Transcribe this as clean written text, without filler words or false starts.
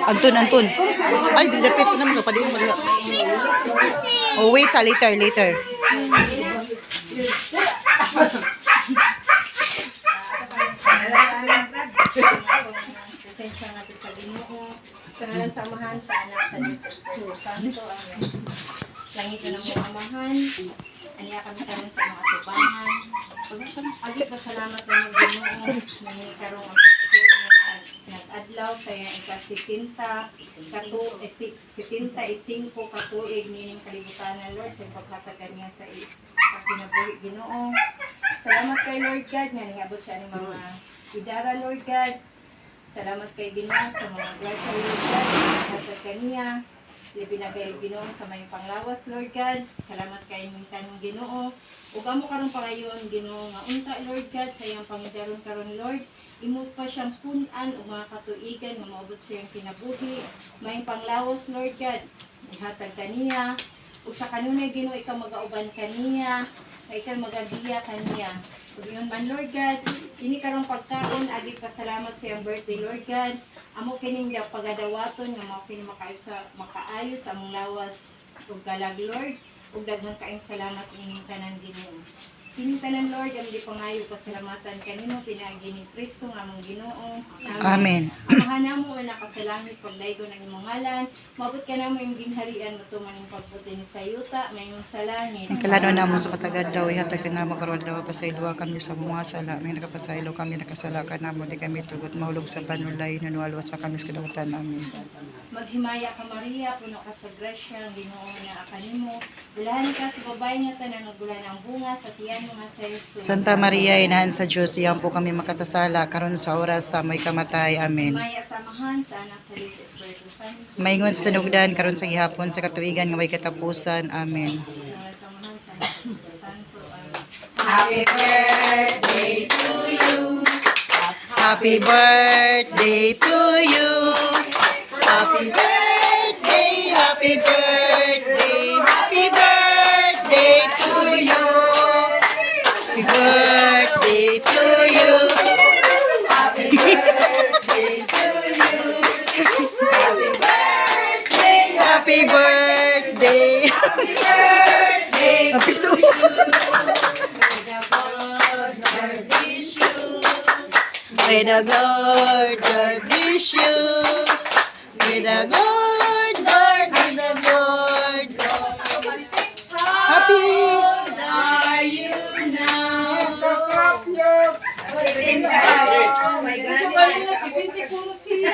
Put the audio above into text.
Antun. Ay, dilapit ko naman. Pwede mo mag- Oh, wait sa later. Pasensya natin sa Ginoo. Sa ngalan sa Amahan, sa Anak, sa Diyos, sa Espiritu Santo. Amen. Langit na ng mga Amahan. Aniya kami karon sa mga tubangan. Pasalamat na ng Ginoo. May karong nag-adlaw sa iyang ikasitinta. 75 katuig nining kalibutan na Lord sa pagkatagan niya sa kinabuhi Ginoo. Salamat kay Lord God nga nangabot siya ng mga idara Lord God. Salamat kay Ginoo sa mga gwarta Lord God. Salamat kaniya. Binagay Ginoo sa may panglawas Lord God. Salamat kay mintan Ginoo. Ug amo karon pangayon Ginoo nga unta Lord God sa iyang pangidaron karon Lord. Imo pa siyang punan o mga katuigan nga maabot sa iyang kinabuhi. May panglawas Lord God. Ihatag kaniya. Ug sa kanunay Ginoo ikaw magauban kaniya. Ikaw magabiya kaniya. Ug yun man Lord God, ini karong pagkaon agi pasalamat sa iyang birthday Lord God. Amo kining pagadawaton nga mao kini makaayos among lawas ug galag Lord. Ug daghang kaayong salamat ining tanan Ginoo. Kining tanan Lord, ang di pangayo pasalamatan kanimo pinaagi ni Kristo nga among Ginoo. Amen. Amahan namo na nakasalangit pagdaygo ng imong ngalan. Mabot ka namo imong gingharian matuman ing pagputi ni sayuta mayong sa langit. Ang kalano na mo sa katagad daw, ihatag ka na mo karon daw pasaylo kami sa mga sala. May nakapasaylo kami nakasala ka na mo di kami tugot mahulog sa panulay nanwalwa sa kami sa kadawatan namin. Maghimaya ka Maria, puno ka sa grasya, ang Ginoo na kanimo. Bulahan ka sa babae nga tanan ug bulan ang bunga sa tiyan mo nga sa Jesus. Santa Maria, inahan sa Diyos, iyan po kami makasasala karon sa oras sa may kamatay. Amen. Himaya sa Amahan, sa Anak, sa Diyos, sa Espiritu Santo. Maingon sa sinugdan karon sa gihapon sa katuigan nga may katapusan. Amen. Sa ngalan sa Amahan, sa Anak, sa Espiritu Santo. Amen. Happy birthday to you. Happy birthday to you. Happy birthday, happy birthday, happy birthday to you. Happy birthday to you. Happy birthday to you. Happy birthday, happy birthday. Happy birthday. Happy May the Lord bless you. May the Lord, may the Lord. Happy are you now? Oh my God. Si Binti puro siya.